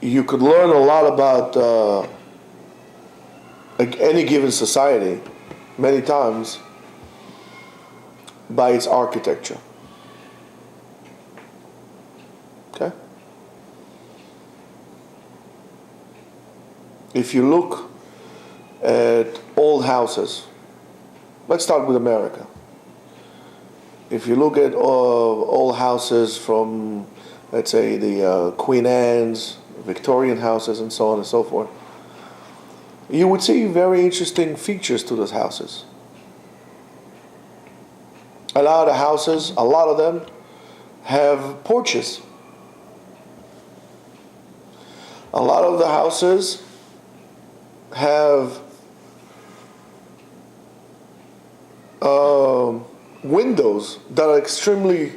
you could learn a lot about like any given society many times by its architecture. Okay? If you look at old houses, let's start with America. If you look at old houses from, let's say, the Queen Anne's, Victorian houses, and so on and so forth, you would see very interesting features to those houses. A lot of the houses, a lot of them, have porches. A lot of the houses have windows that are extremely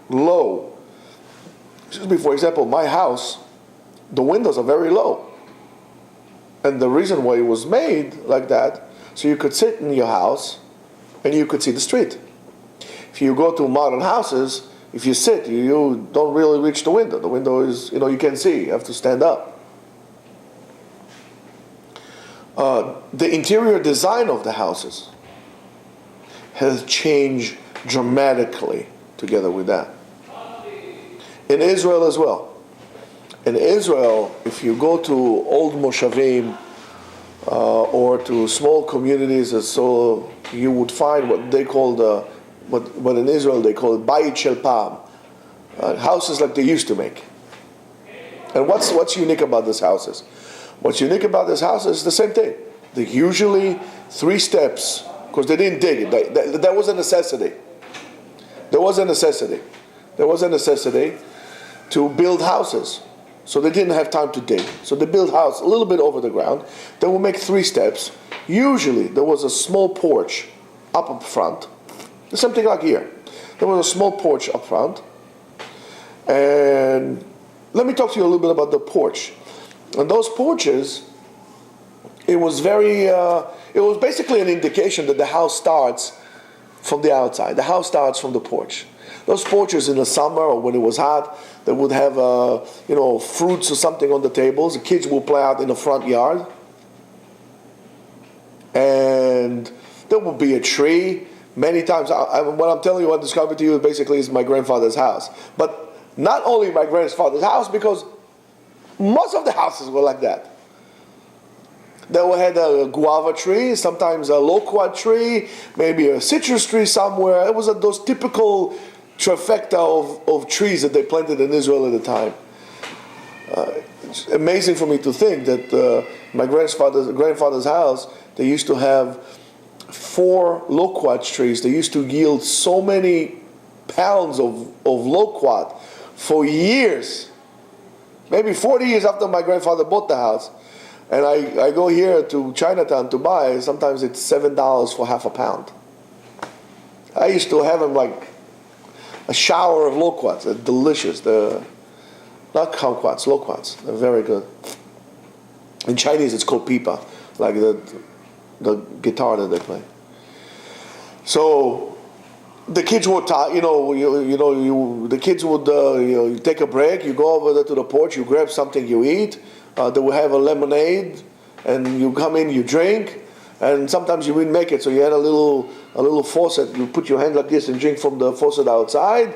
low. Excuse me, for example, my house, the windows are very low. And the reason why it was made like that, so you could sit in your house and you could see the street. If you go to modern houses, if you sit, you don't really reach the window. The window is, you can't see. You have to stand up. The interior design of the houses has changed dramatically together with that. In Israel as well. In Israel, if you go to old moshavim or to small communities, so you would find what they call what in Israel they call it bayit shel pa'am, houses like they used to make. And what's unique about these houses? What's unique about this house is the same thing. They're usually 3 steps, because they didn't dig it. That was a necessity. There was a necessity to build houses. So they didn't have time to dig. So they built a house a little bit over the ground. They would make 3 steps. Usually there was a small porch up front. Something like here. There was a small porch up front. And let me talk to you a little bit about the porch. And those porches, it was basically an indication that the house starts from the outside. The house starts from the porch. Those porches in the summer or when it was hot, they would have fruits or something on the tables. The kids would play out in the front yard. And there would be a tree. Many times, what I'm telling you, what I'm describing to you basically is my grandfather's house. But not only my grandfather's house, because most of the houses were like that. They had a guava tree, sometimes a loquat tree, maybe a citrus tree somewhere. It was those typical trifecta of trees that they planted in Israel at the time. It's amazing for me to think that my grandfather's house, they used to have 4 loquat trees. They used to yield so many pounds of loquat for years. Maybe 40 years after my grandfather bought the house. And I go here to Chinatown to buy, sometimes it's $7 for half a pound. I used to have them like a shower of loquats. They're delicious. They're not kumquats, loquats. They're very good. In Chinese it's called pipa, like the guitar that they play. So the kids would, the kids would, you take a break. You go over there to the porch. You grab something you eat. They will have a lemonade, and you come in, you drink, and sometimes you wouldn't make it. So you had a little faucet. You put your hand like this and drink from the faucet outside.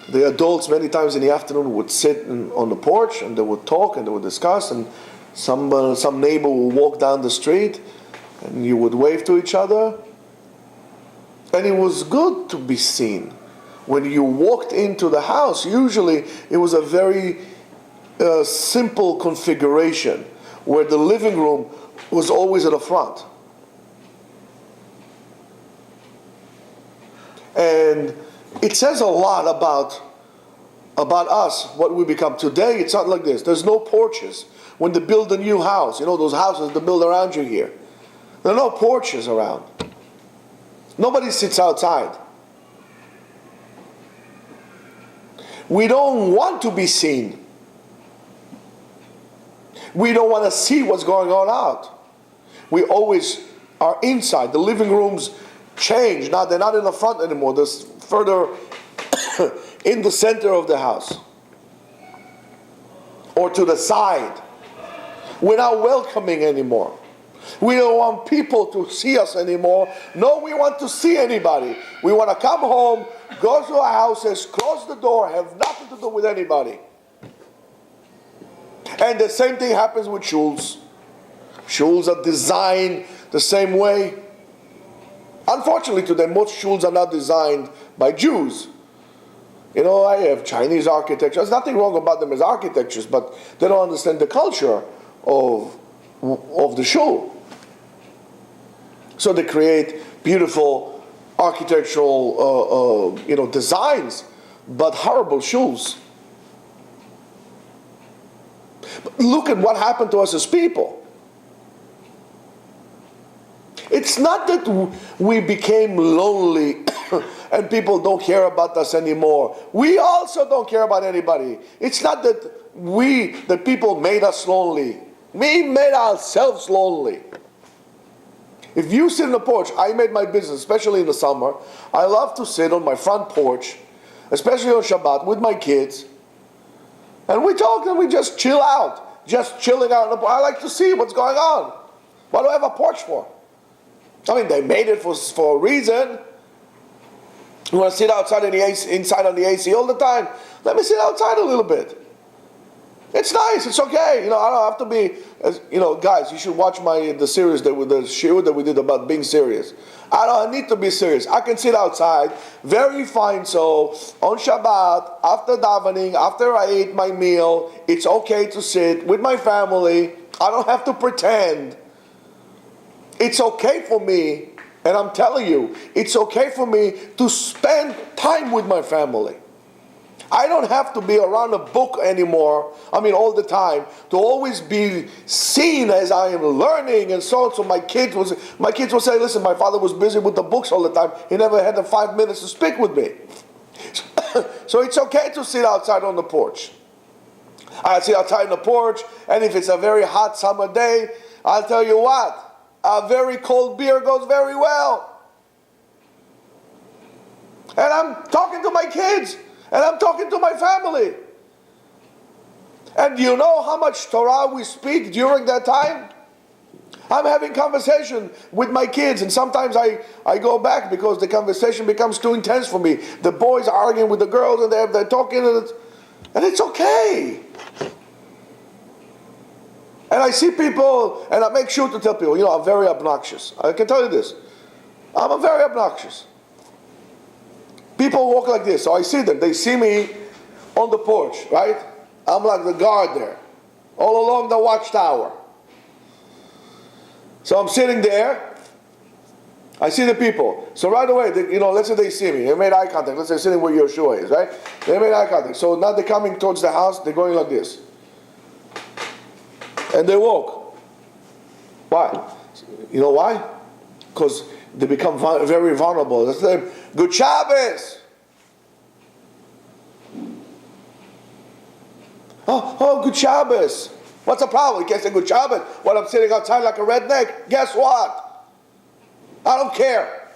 The adults many times in the afternoon would sit on the porch and they would talk and they would discuss. And some neighbor would walk down the street, and you would wave to each other. And it was good to be seen. When you walked into the house, usually it was a very simple configuration where the living room was always at the front. And it says a lot about us, what we become. Today, it's not like this. There's no porches. When they build a new house, those houses they build around you here, there are no porches around. Nobody sits outside. We don't want to be seen. We don't want to see what's going on out. We always are inside. The living rooms change. Now they're not in the front anymore. They're further in the center of the house. or to the side. We're not welcoming anymore. We don't want people to see us anymore. No, we want to see anybody. We want to come home, go to our houses, close the door, have nothing to do with anybody. And the same thing happens with shuls. Shuls are designed the same way. Unfortunately today, most shuls are not designed by Jews. You know, I have Chinese architecture. There's nothing wrong about them as architectures, but they don't understand the culture of the shul. So they create beautiful architectural designs, but horrible shuls. But look at what happened to us as people. It's not that we became lonely and people don't care about us anymore. We also don't care about anybody. It's not that people made us lonely. We made ourselves lonely. If you sit on the porch, I made my business, especially in the summer. I love to sit on my front porch, especially on Shabbat, with my kids. And we talk and we just chill out. Just chilling out on the porch. I like to see what's going on. What do I have a porch for? I mean, they made it for a reason. You want to sit outside in the AC, inside on the AC all the time? Let me sit outside a little bit. It's nice. It's okay. I don't have to be. Guys, you should watch the series the shiur that we did about being serious. I don't need to be serious. I can sit outside, very fine. So on Shabbat, after davening, after I eat my meal, it's okay to sit with my family. I don't have to pretend. It's okay for me, and I'm telling you, it's okay for me to spend time with my family. I don't have to be around a book anymore, all the time, to always be seen as I am learning and so on. So my kids will say, listen, my father was busy with the books all the time. He never had the 5 minutes to speak with me. So it's okay to sit outside on the porch. I sit outside on the porch, and if it's a very hot summer day, I'll tell you what, a very cold beer goes very well. And I'm talking to my kids, and I'm talking to my family. And do you know how much Torah we speak during that time? I'm having conversation with my kids, and sometimes I go back because the conversation becomes too intense for me. The boys are arguing with the girls, and they're talking, and it's okay. And I see people, and I make sure to tell people, I'm very obnoxious. I can tell you this. I'm very obnoxious. People walk like this, so I see them. They see me on the porch, right? I'm like the guard there, all along the watchtower. So I'm sitting there. I see the people. So right away, let's say they see me. They made eye contact. Let's say sitting where Yeshua is, right? They made eye contact. So now they're coming towards the house. They're going like this. And they walk. Why? You know why? Because they become very vulnerable. That's them. Good Shabbos. Oh, good Shabbos. What's the problem? You can't say good Shabbos while I'm sitting outside like a redneck. Guess what? I don't care.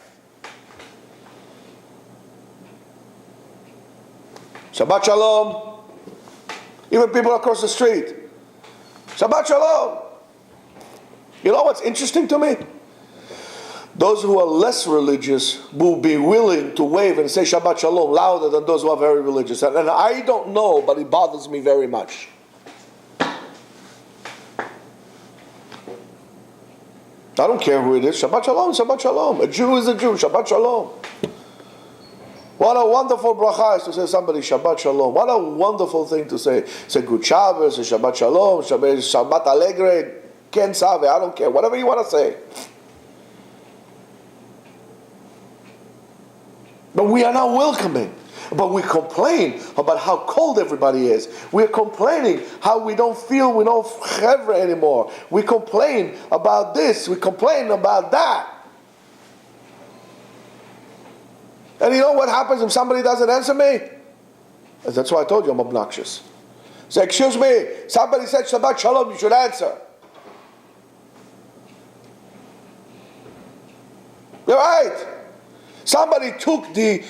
Shabbat Shalom. Even people across the street. Shabbat Shalom. You know what's interesting to me? Those who are less religious will be willing to wave and say Shabbat Shalom louder than those who are very religious. And I don't know, but it bothers me very much. I don't care who it is. Shabbat Shalom, Shabbat Shalom. A Jew is a Jew. Shabbat Shalom. What a wonderful bracha is to say somebody Shabbat Shalom. What a wonderful thing to say. Say good Shabbos, say Shabbat Shalom, Shabbat Alegre, Ken Save, I don't care. Whatever you want to say. But we are not welcoming. But we complain about how cold everybody is. We're complaining how we don't feel we don't chevra anymore. We complain about this. We complain about that. And you know what happens if somebody doesn't answer me? That's why I told you I'm obnoxious. Say, excuse me, somebody said Shabbat Shalom, you should answer. You're right. Somebody took the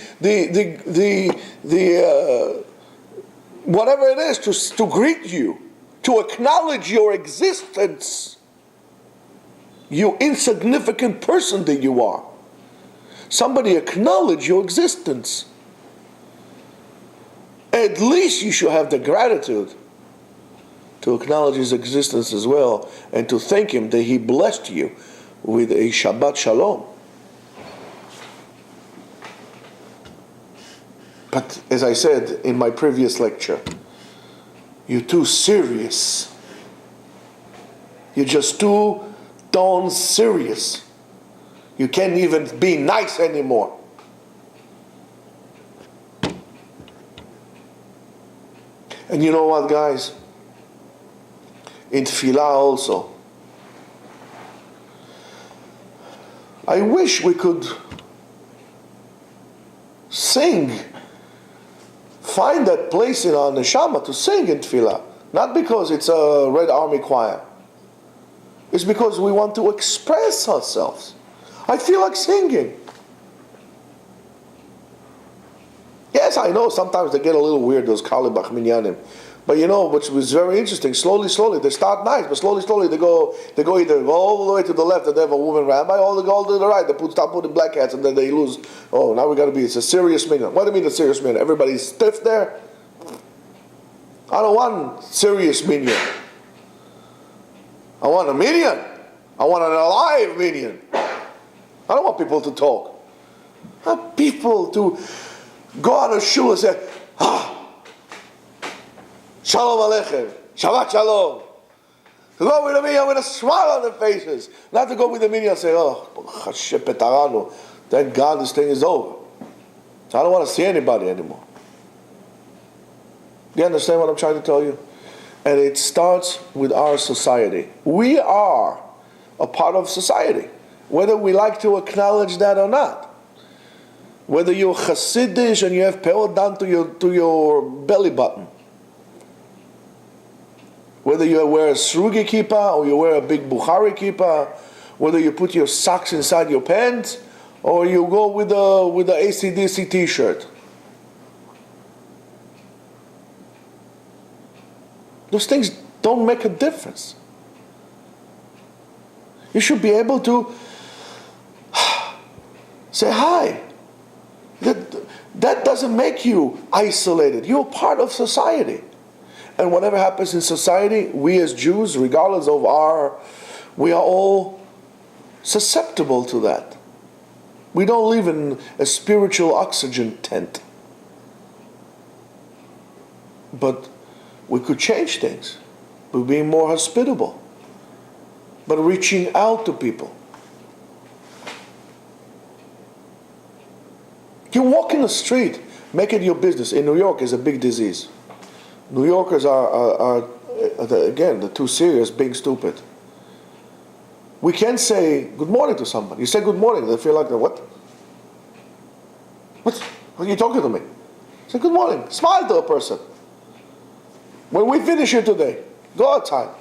whatever it is to greet you. to acknowledge your existence, you insignificant person that you are. Somebody acknowledge your existence. At least you should have the gratitude to acknowledge his existence as well, and to thank him that he blessed you with a Shabbat Shalom. But as I said in my previous lecture, you're too serious. You're just too darn serious. You can't even be nice anymore. And you know what, guys? In Tefillah also, I wish we could sing, find that place in our neshama to sing in Tefillah. Not because it's a Red Army choir. It's because we want to express ourselves. I feel like singing. Yes, I know sometimes they get a little weird, those Kalibach Minyanim. But you know, which was very interesting, slowly, they start nice, but slowly they go either all the way to the left and they have a woman rabbi, or they go to the right, they start putting black hats and then they lose. Oh, now we got to be, it's a serious minyan. What do you mean a serious minyan? Everybody's stiff there? I don't want serious minyan. I want a minyan. I want an alive minyan. I don't want people to talk. I want people to go out of shul and say, Shalom Aleichem, Shabbat Shalom. To go with the minyan with a smile on their faces. Not to go with the minyan and say, oh, thank God this thing is over. I don't want to see anybody anymore. You understand what I'm trying to tell you? And it starts with our society. We are a part of society, whether we like to acknowledge that or not. Whether you're Hasidish and you have peot down to your belly button. Whether you wear a Srugi kippah or you wear a big Bukhari kippah, whether you put your socks inside your pants or you go with the AC/DC t-shirt. Those things don't make a difference. You should be able to say hi. That doesn't make you isolated. You're part of society. And whatever happens in society, we as Jews, regardless of we are all susceptible to that. We don't live in a spiritual oxygen tent. But we could change things by being more hospitable, but reaching out to people. You walk in the street, make it your business. In New York, it's a big disease. New Yorkers are again, the too serious, being stupid. We can't say good morning to somebody. You say good morning, they feel like, what? What are you talking to me? Say good morning. Smile to a person. When we finish here today, go outside.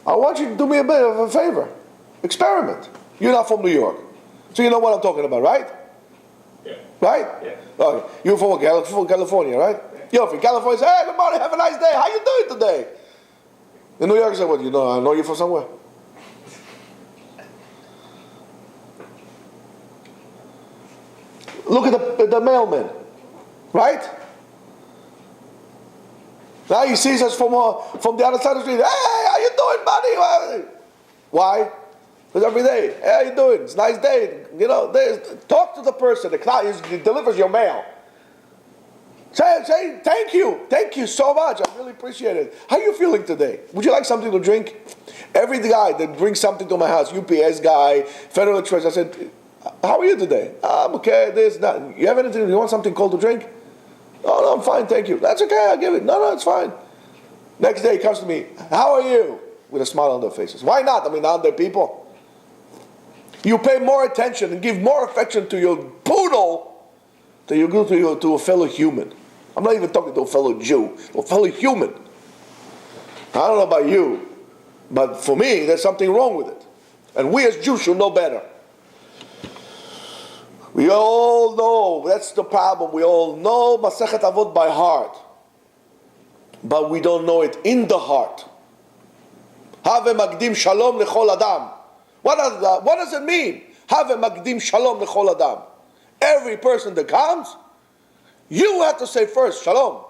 I want you to do me a bit of a favor. Experiment. You're not from New York, so you know what I'm talking about, right? Yeah. Right? Yeah. Okay. You're from California, right? You're from California. Say, hey, good morning, have a nice day. How you doing today? In New York, say, what? You know, I know you from somewhere. Look at the mailman, right? Now he sees us from the other side of the street. Hey, how you doing, buddy? Why? Because every day, hey, how you doing? It's a nice day. You know, talk to the person. He delivers your mail. Say, thank you so much. I really appreciate it. How are you feeling today? Would you like something to drink? Every guy that brings something to my house, UPS guy, Federal Express, I said, how are you today? I'm okay, this, that. You have anything, you want something cold to drink? Oh, no, I'm fine, thank you. That's okay, I'll give it. No, it's fine. Next day he comes to me, how are you? With a smile on their faces. Why not? I mean, aren't they people? You pay more attention and give more affection to your poodle than you do to a fellow human. I'm not even talking to a fellow Jew, to a fellow human. I don't know about you, but for me, there's something wrong with it. And we as Jews should know better. We all know, that's the problem. We all know Masechet Avot by heart. But we don't know it in the heart. Have magdim shalom lechol adam. What does it mean? Have magdim shalom lechol adam. Every person that comes, you have to say first, shalom.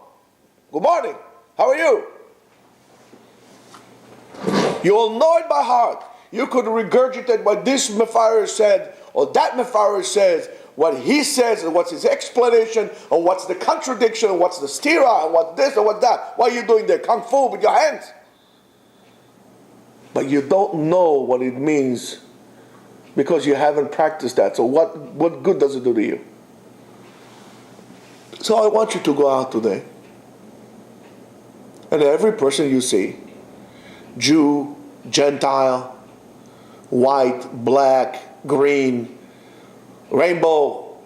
Good morning. How are you? You'll know it by heart. You could regurgitate what this Mepharish said, or that Mepharish says, what he says, and what's his explanation, or what's the contradiction, or what's the stira, and what's this, or what's that. What are you doing there? Kung fu with your hands. But you don't know what it means because you haven't practiced that. So what good does it do to you? So I want you to go out today. And every person you see, Jew, Gentile, white, black, green, rainbow,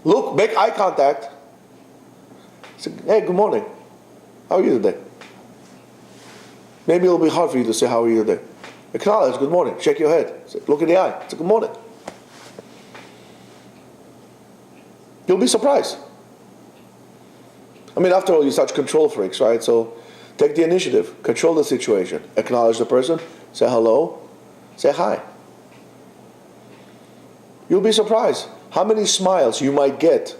look, make eye contact. Say, hey, good morning. How are you today? Maybe it'll be hard for you to say, how are you today? Acknowledge, good morning. Shake your head. Say, look in the eye. Say, good morning. You'll be surprised. I mean, after all, you're such control freaks, right? So take the initiative. Control the situation. Acknowledge the person. Say hello. Say hi. You'll be surprised how many smiles you might get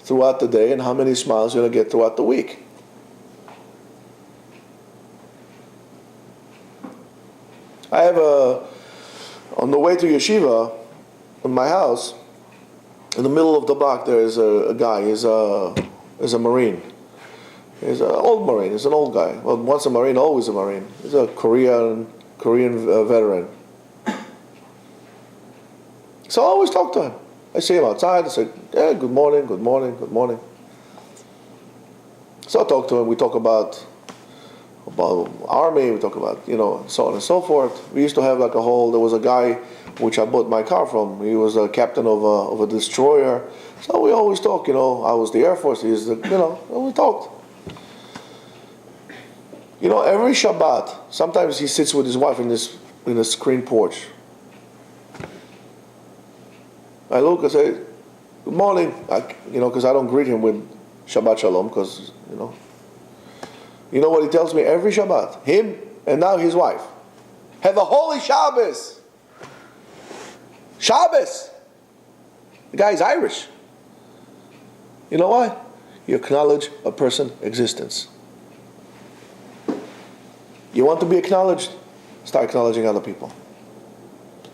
throughout the day and how many smiles you're going to get throughout the week. I have on the way to Yeshiva, in my house, in the middle of the block, there is a guy. He's a Marine. He's an old Marine. He's an old guy. Well, once a Marine, always a Marine. He's a Korean veteran. So I always talk to him. I see him outside. I say, yeah, good morning, good morning, good morning. So I talk to him. We talk about army. We talk about, so on and so forth. We used to have there was a guy which I bought my car from. He was a captain of a destroyer. So we always talk, I was the Air Force. He's we talked. Every Shabbat, sometimes he sits with his wife in the screen porch. I look, I say, good morning, because I don't greet him with Shabbat Shalom, because, You know what he tells me every Shabbat? Him and now his wife. Have a holy Shabbos. Shabbos. The guy's Irish. You know why? You acknowledge a person's existence. You want to be acknowledged? Start acknowledging other people.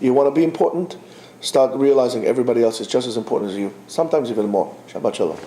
You want to be important? Start realizing everybody else is just as important as you. Sometimes even more. Shabbat Shalom.